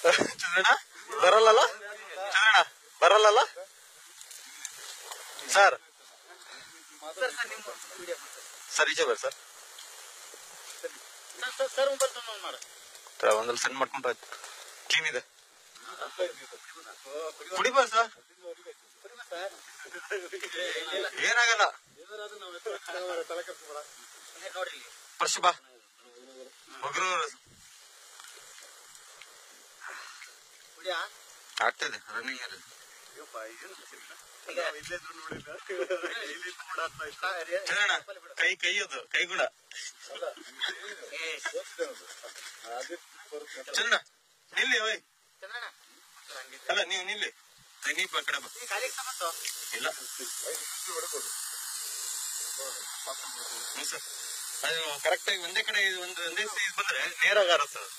Chandranna ಬರಲ್ಲಲ್ಲ, Chandranna ಬರಲ್ಲಲ್ಲ sir. Sir ಈಚೆ ಬರ್ರಿ sir. ಒಂದಲ್ಲಿ send ಮಾಡ್ಕೊಂಡ್ರೆ ಆಯ್ತು. ಕ್ಲೀನ್ ಇದೆ ಕುಡಿಬಾರ ಸರ್, ಏನಾಗಲ್ಲ. ಪರ್ಶು ಬಾ ಒಗ್ರು ಆಗ್ತದೆ ರನ್ನಿಂಗ್ ಅಲ್ಲಿ. ಚಂದ್ರಣ್ಣ ಕೈಯದು ಕೈ ಗುಣ ಚಂದ್ರಣ್ಣ ನಿಲ್ಲಿ ಓಯ್. ಅಲ್ಲ ನೀವು ನಿಲ್ಲಿ, ನೀ ಕಡೆ ಬಾ. ಇಲ್ಲ ಸರ್, ಅದು ಕರೆಕ್ಟ್ ಆಗಿ ಒಂದೇ ಕಡೆ ಒಂದೇ ಬಂದ್ರೆ ನೇರ ಸರ್.